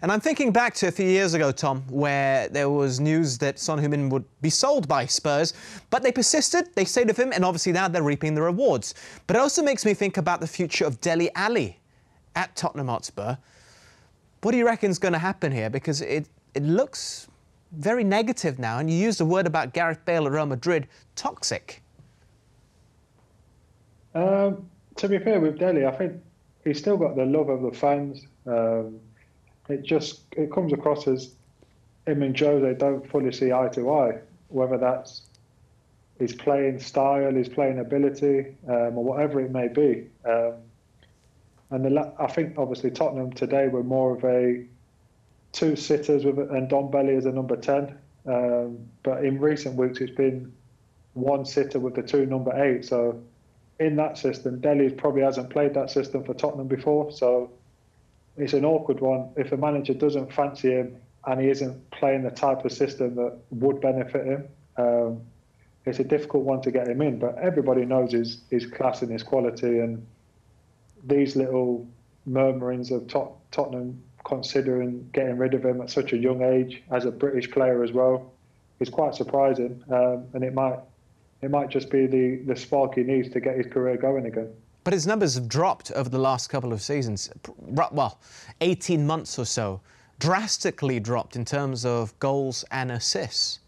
And I'm thinking back to a few years ago, Tom, where there was news that Son Heung-min would be sold by Spurs, but they persisted, they stayed with him, and obviously now they're reaping the rewards. But it also makes me think about the future of Dele Alli at Tottenham Hotspur. What do you reckon is going to happen here? Because it looks very negative now, and you used a word about Gareth Bale at Real Madrid, toxic. To be fair with Dele, I think he's still got the love of the fans. It comes across as him and Jose don't fully see eye to eye, whether that's his playing style, his playing ability, or whatever it may be. I think obviously Tottenham today were more of a two sitters and Ndombele as a number 10. But in recent weeks it's been one sitter with the two number 8. So in that system, Dele probably hasn't played that system for Tottenham before. So it's an awkward one. If the manager doesn't fancy him and he isn't playing the type of system that would benefit him, it's a difficult one to get him in. But everybody knows his class and his quality, and these little murmurings of Tottenham considering getting rid of him at such a young age as a British player as well is quite surprising, and it might just be the spark he needs to get his career going again. But his numbers have dropped over the last couple of seasons, well, 18 months or so, drastically dropped in terms of goals and assists,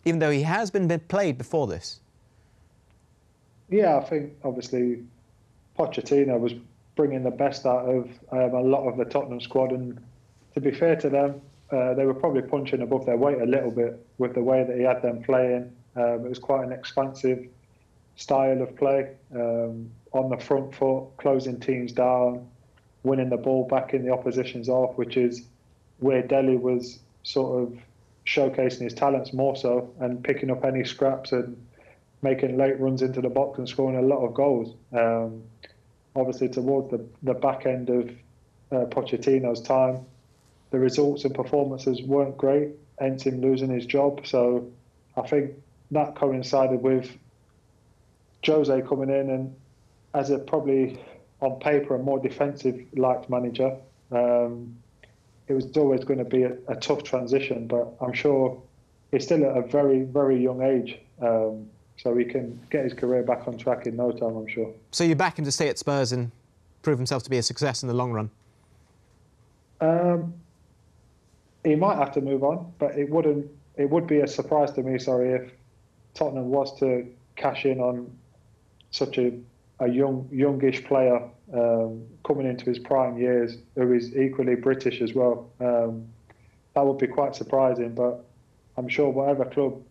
even though he has been played before this. Yeah, I think obviously Pochettino was bringing the best out of a lot of the Tottenham squad, and to be fair to them, they were probably punching above their weight a little bit with the way that he had them playing. It was quite an expansive style of play, on the front foot, closing teams down, winning the ball back in the opposition's half, which is where Dele was sort of showcasing his talents more so, and picking up any scraps and making late runs into the box and scoring a lot of goals. Obviously, towards the back end of Pochettino's time, the results and performances weren't great, hence him losing his job. So I think that coincided with Jose coming in, and as a probably on paper a more defensive-like manager, it was always going to be a tough transition. But I'm sure he's still at a very, very young age, so he can get his career back on track in no time, I'm sure. So you back him to stay at Spurs and prove himself to be a success in the long run? He might have to move on, but it would be a surprise to me, if Tottenham was to cash in on such a youngish player coming into his prime years, who is equally British as well. That would be quite surprising, but I'm sure whatever club,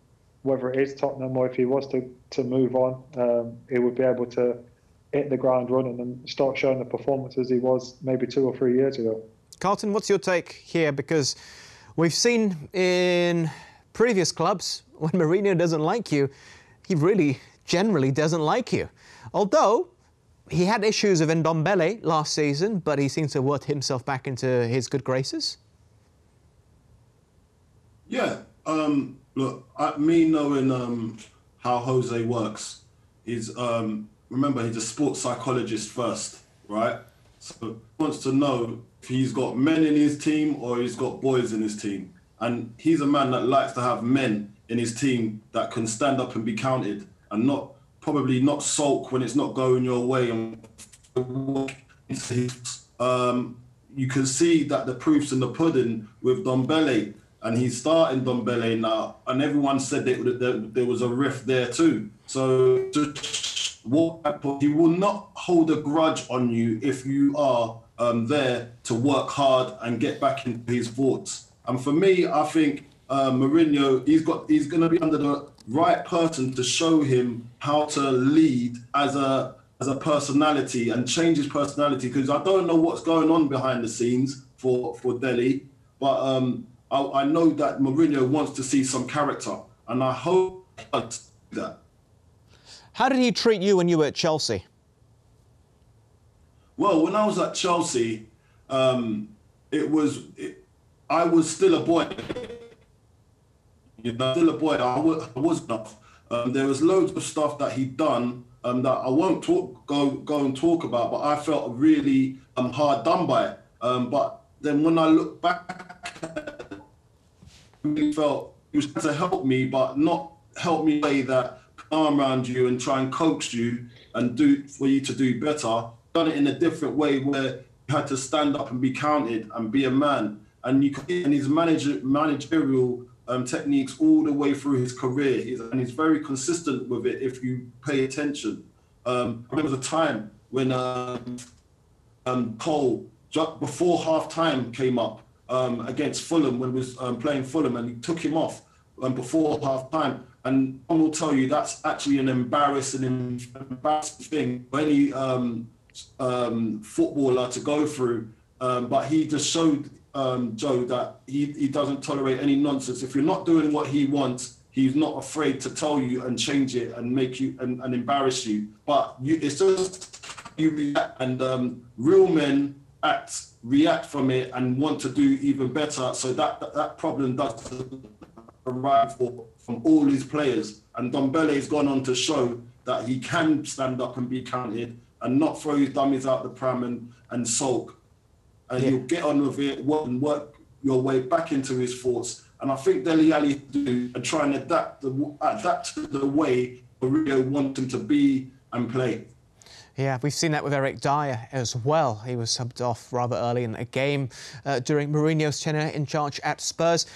whether it is Tottenham or if he was to move on, he would be able to hit the ground running and start showing the performances he was maybe 2 or 3 years ago. Carlton, what's your take here? Because we've seen in previous clubs, when Mourinho doesn't like you, he really generally doesn't like you. Although he had issues with Ndombele last season, but he seems to have worked himself back into his good graces. Yeah, look, me knowing how Jose works is, remember, he's a sports psychologist first, right? So he wants to know if he's got men in his team or he's got boys in his team. And he's a man that likes to have men in his team that can stand up and be counted and probably not sulk when it's not going your way. You can see that the proof's in the pudding with Ndombele, and he's starting Ndombele now, and everyone said that there was a rift there too. So he will not hold a grudge on you if you are there to work hard and get back into his thoughts. And for me, I think Mourinho, he's going to be under the right person to show him how to lead as a personality and change his personality, because I don't know what's going on behind the scenes for Dele, but I know that Mourinho wants to see some character, and I hope that. How did he treat you when you were at Chelsea? Well, when I was at Chelsea, I was still a boy. Still a boy. I was enough. There was loads of stuff that he'd done that I won't go and talk about, but I felt really hard done by. But then when I look back, I really felt he was trying to help me, but not help me in a way that arm around you and try and coax you and do for you to do better. Done it in a different way where you had to stand up and be counted and be a man. And you could, and his managerial techniques all the way through his career, and he's very consistent with it if you pay attention. I remember the time when Cole, just before half-time came up against Fulham, when he was playing Fulham, and he took him off before half-time. And I will tell you, that's actually an embarrassing thing for any footballer to go through. But he just showed Joe that he doesn't tolerate any nonsense. If you're not doing what he wants, he's not afraid to tell you and change it and make you and embarrass you. But it's just you react, and real men react from it and want to do even better. So that problem doesn't arrive from all his players. And Dombele's gone on to show that he can stand up and be counted and not throw his dummies out the pram and sulk. And you'll get on with it and work your way back into his thoughts. And I think Dele Alli do and try and adapt to the way Mourinho wants him to be and play. Yeah, we've seen that with Eric Dyer as well. He was subbed off rather early in a game during Mourinho's tenure in charge at Spurs.